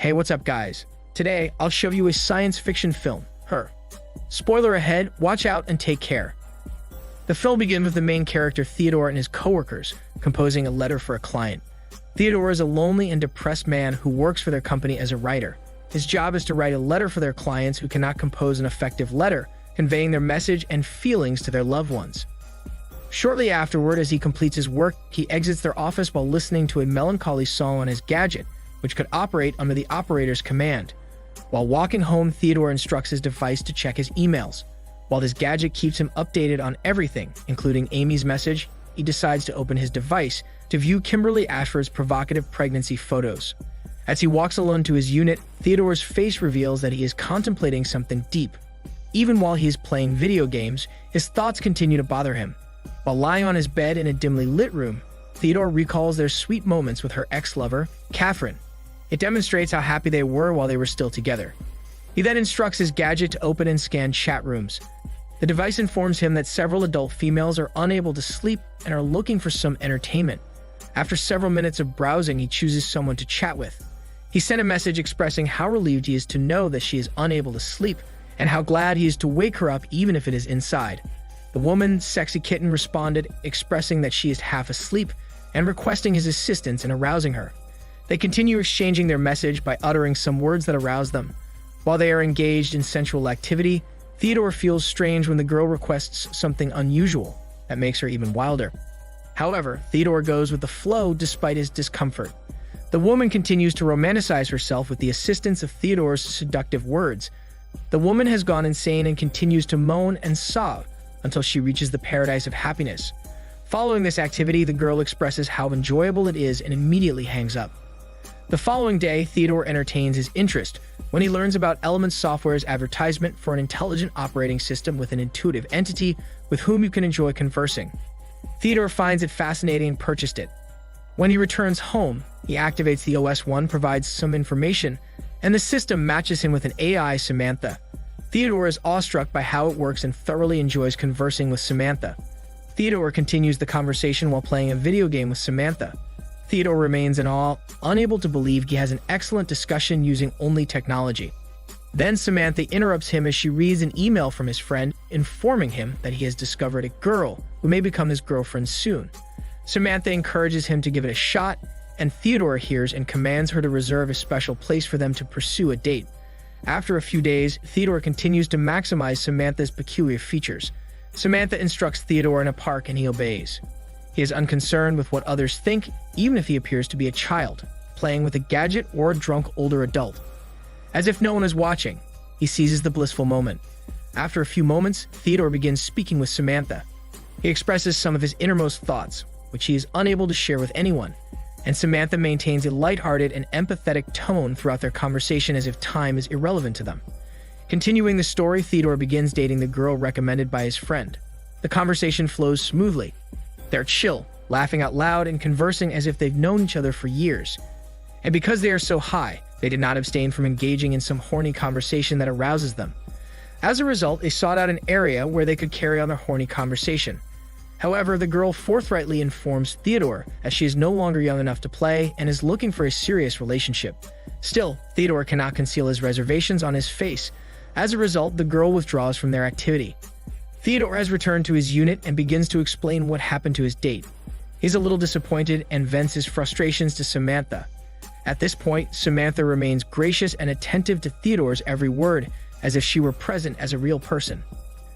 Hey, what's up, guys? Today, I'll show you a science fiction film, Her. Spoiler ahead, watch out and take care. The film begins with the main character Theodore and his coworkers composing a letter for a client. Theodore is a lonely and depressed man who works for their company as a writer. His job is to write a letter for their clients who cannot compose an effective letter, conveying their message and feelings to their loved ones. Shortly afterward, as he completes his work, he exits their office while listening to a melancholy song on his gadget, which could operate under the operator's command. While walking home, Theodore instructs his device to check his emails. While this gadget keeps him updated on everything, including Amy's message, he decides to open his device to view Kimberly Ashford's provocative pregnancy photos. As he walks alone to his unit, Theodore's face reveals that he is contemplating something deep. Even while he is playing video games, his thoughts continue to bother him. While lying on his bed in a dimly lit room, Theodore recalls their sweet moments with her ex-lover, Catherine. It demonstrates how happy they were while they were still together. He then instructs his gadget to open and scan chat rooms. The device informs him that several adult females are unable to sleep and are looking for some entertainment. After several minutes of browsing, he chooses someone to chat with. He sent a message expressing how relieved he is to know that she is unable to sleep and how glad he is to wake her up even if it is inside. The woman, Sexy Kitten, responded, expressing that she is half asleep and requesting his assistance in arousing her. They continue exchanging their message by uttering some words that arouse them. While they are engaged in sensual activity, Theodore feels strange when the girl requests something unusual that makes her even wilder. However, Theodore goes with the flow despite his discomfort. The woman continues to romanticize herself with the assistance of Theodore's seductive words. The woman has gone insane and continues to moan and sob until she reaches the paradise of happiness. Following this activity, the girl expresses how enjoyable it is and immediately hangs up. The following day, Theodore entertains his interest when he learns about Element Software's advertisement for an intelligent operating system with an intuitive entity with whom you can enjoy conversing. Theodore finds it fascinating and purchased it. When he returns home, he activates the OS. One provides some information, and the system matches him with an AI, Samantha. Theodore is awestruck by how it works and thoroughly enjoys conversing with Samantha. Theodore continues the conversation while playing a video game with Samantha. Theodore remains in awe, unable to believe he has an excellent discussion using only technology. Then Samantha interrupts him as she reads an email from his friend, informing him that he has discovered a girl who may become his girlfriend soon. Samantha encourages him to give it a shot, and Theodore hears and commands her to reserve a special place for them to pursue a date. After a few days, Theodore continues to maximize Samantha's peculiar features. Samantha instructs Theodore in a park and he obeys. He is unconcerned with what others think, even if he appears to be a child, playing with a gadget or a drunk older adult. As if no one is watching, he seizes the blissful moment. After a few moments, Theodore begins speaking with Samantha. He expresses some of his innermost thoughts, which he is unable to share with anyone, and Samantha maintains a lighthearted and empathetic tone throughout their conversation as if time is irrelevant to them. Continuing the story, Theodore begins dating the girl recommended by his friend. The conversation flows smoothly. They're chill, laughing out loud and conversing as if they've known each other for years. And because they are so high, they did not abstain from engaging in some horny conversation that arouses them. As a result, they sought out an area where they could carry on their horny conversation. However, the girl forthrightly informs Theodore that she is no longer young enough to play and is looking for a serious relationship. Still, Theodore cannot conceal his reservations on his face. As a result, the girl withdraws from their activity. Theodore has returned to his unit and begins to explain what happened to his date. He's a little disappointed and vents his frustrations to Samantha. At this point, Samantha remains gracious and attentive to Theodore's every word, as if she were present as a real person.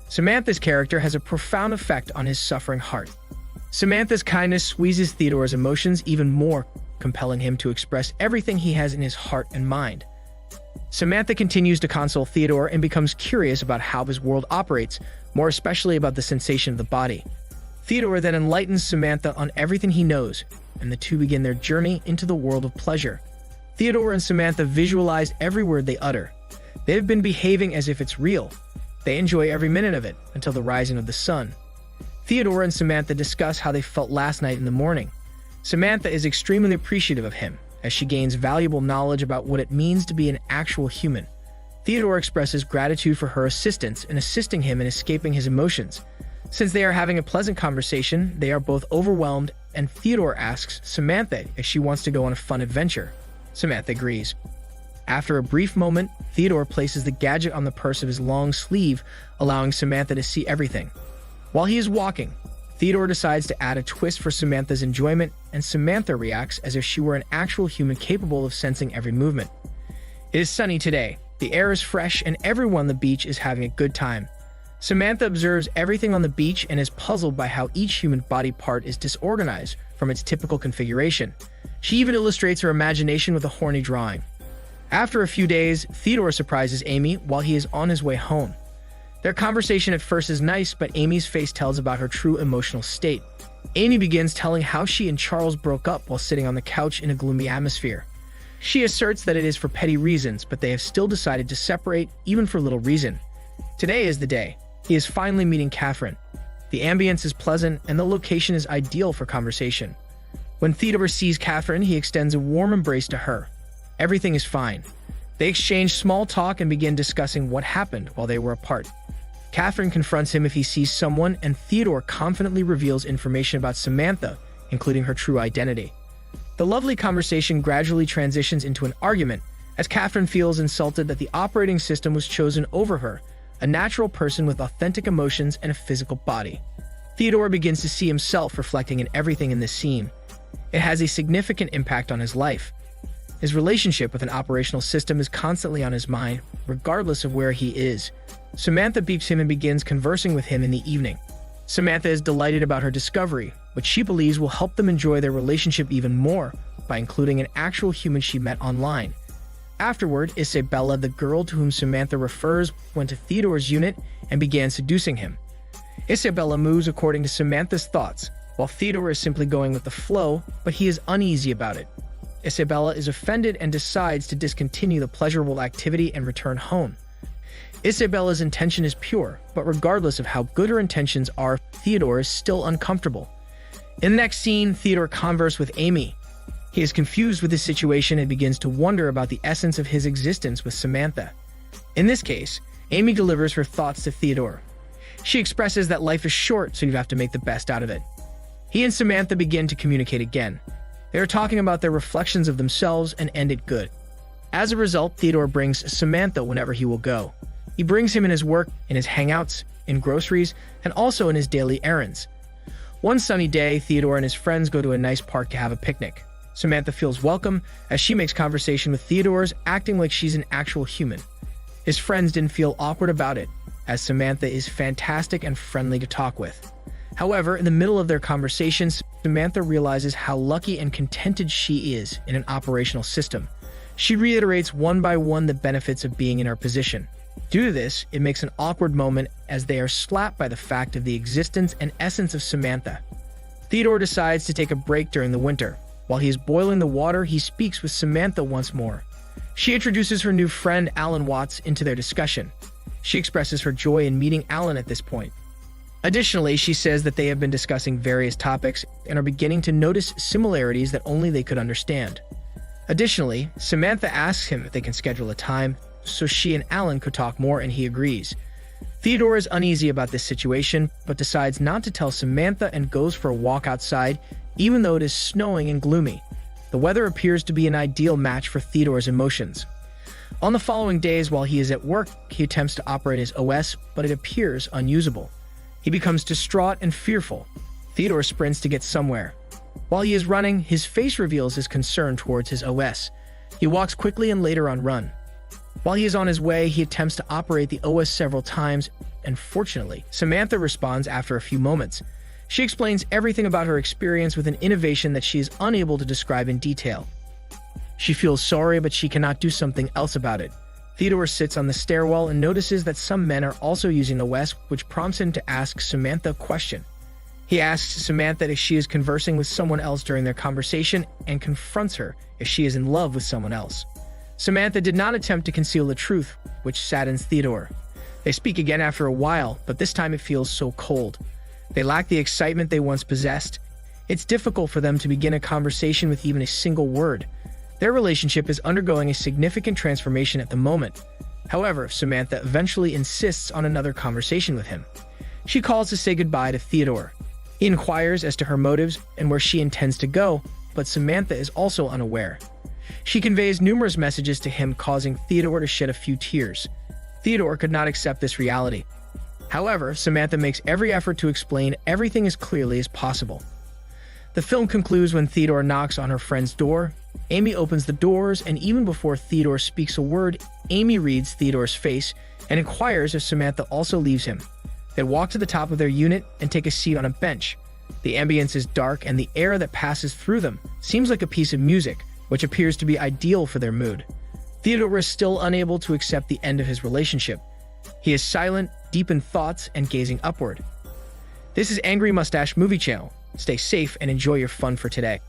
Samantha's character has a profound effect on his suffering heart. Samantha's kindness squeezes Theodore's emotions even more, compelling him to express everything he has in his heart and mind. Samantha continues to console Theodore and becomes curious about how his world operates, more especially about the sensation of the body. Theodore then enlightens Samantha on everything he knows, and the two begin their journey into the world of pleasure. Theodore and Samantha visualize every word they utter. They have been behaving as if it's real. They enjoy every minute of it until the rising of the sun. Theodore and Samantha discuss how they felt last night in the morning. Samantha is extremely appreciative of him, as she gains valuable knowledge about what it means to be an actual human. Theodore expresses gratitude for her assistance in assisting him in escaping his emotions. Since they are having a pleasant conversation, they are both overwhelmed, and Theodore asks Samantha if she wants to go on a fun adventure. Samantha agrees. After a brief moment, Theodore places the gadget on the purse of his long sleeve, allowing Samantha to see everything. While he is walking, Theodore decides to add a twist for Samantha's enjoyment, and Samantha reacts as if she were an actual human capable of sensing every movement. It is sunny today, the air is fresh, and everyone on the beach is having a good time. Samantha observes everything on the beach and is puzzled by how each human body part is disorganized from its typical configuration. She even illustrates her imagination with a horny drawing. After a few days, Theodore surprises Amy while he is on his way home. Their conversation at first is nice, but Amy's face tells about her true emotional state. Amy begins telling how she and Charles broke up while sitting on the couch in a gloomy atmosphere. She asserts that it is for petty reasons, but they have still decided to separate, even for little reason. Today is the day. He is finally meeting Catherine. The ambience is pleasant, and the location is ideal for conversation. When Theodore sees Catherine, he extends a warm embrace to her. Everything is fine. They exchange small talk and begin discussing what happened while they were apart. Catherine confronts him if he sees someone, and Theodore confidently reveals information about Samantha, including her true identity. The lovely conversation gradually transitions into an argument, as Catherine feels insulted that the operating system was chosen over her, a natural person with authentic emotions and a physical body. Theodore begins to see himself reflecting in everything in this scene. It has a significant impact on his life. His relationship with an operational system is constantly on his mind, regardless of where he is. Samantha beeps him and begins conversing with him in the evening. Samantha is delighted about her discovery, which she believes will help them enjoy their relationship even more by including an actual human she met online. Afterward, Isabella, the girl to whom Samantha refers, went to Theodore's unit and began seducing him. Isabella moves according to Samantha's thoughts, while Theodore is simply going with the flow, but he is uneasy about it. Isabella is offended and decides to discontinue the pleasurable activity and return home. Isabella's intention is pure, but regardless of how good her intentions are, Theodore is still uncomfortable. In the next scene, Theodore converses with Amy. He is confused with the situation and begins to wonder about the essence of his existence with Samantha. In this case, Amy delivers her thoughts to Theodore. She expresses that life is short, so you have to make the best out of it. He and Samantha begin to communicate again. They are talking about their reflections of themselves and end it good. As a result, Theodore brings Samantha whenever he will go. He brings him in his work, in his hangouts, in groceries, and also in his daily errands. One sunny day, Theodore and his friends go to a nice park to have a picnic. Samantha feels welcome as she makes conversation with Theodore's, acting like she's an actual human. His friends didn't feel awkward about it, as Samantha is fantastic and friendly to talk with. However, in the middle of their conversations, Samantha realizes how lucky and contented she is in an operational system. She reiterates one by one the benefits of being in her position. Due to this, it makes an awkward moment as they are slapped by the fact of the existence and essence of Samantha. Theodore decides to take a break during the winter. While he is boiling the water, he speaks with Samantha once more. She introduces her new friend Alan Watts into their discussion. She expresses her joy in meeting Alan at this point. Additionally, she says that they have been discussing various topics and are beginning to notice similarities that only they could understand. Additionally, Samantha asks him if they can schedule a time so she and Alan could talk more, and he agrees. Theodore is uneasy about this situation, but decides not to tell Samantha and goes for a walk outside, even though it is snowing and gloomy. The weather appears to be an ideal match for Theodore's emotions. On the following days while he is at work, he attempts to operate his OS, but it appears unusable. He becomes distraught and fearful. Theodore sprints to get somewhere. While he is running, his face reveals his concern towards his OS. He walks quickly and later on run. While he is on his way, he attempts to operate the OS several times, and fortunately, Samantha responds after a few moments. She explains everything about her experience with an innovation that she is unable to describe in detail. She feels sorry, but she cannot do something else about it. Theodore sits on the stairwell and notices that some men are also using OS, which prompts him to ask Samantha a question. He asks Samantha if she is conversing with someone else during their conversation and confronts her if she is in love with someone else. Samantha did not attempt to conceal the truth, which saddens Theodore. They speak again after a while, but this time it feels so cold. They lack the excitement they once possessed. It's difficult for them to begin a conversation with even a single word. Their relationship is undergoing a significant transformation at the moment. However, Samantha eventually insists on another conversation with him. She calls to say goodbye to Theodore. He inquires as to her motives and where she intends to go, but Samantha is also unaware. She conveys numerous messages to him, causing Theodore to shed a few tears. Theodore could not accept this reality. However, Samantha makes every effort to explain everything as clearly as possible. The film concludes when Theodore knocks on her friend's door. Amy opens the doors, and even before Theodore speaks a word, Amy reads Theodore's face and inquires if Samantha also leaves him. They walk to the top of their unit and take a seat on a bench. The ambience is dark, and the air that passes through them seems like a piece of music, which appears to be ideal for their mood. Theodore is still unable to accept the end of his relationship. He is silent, deep in thoughts, and gazing upward. This is Angry Mustache Movie Channel. Stay safe and enjoy your fun for today.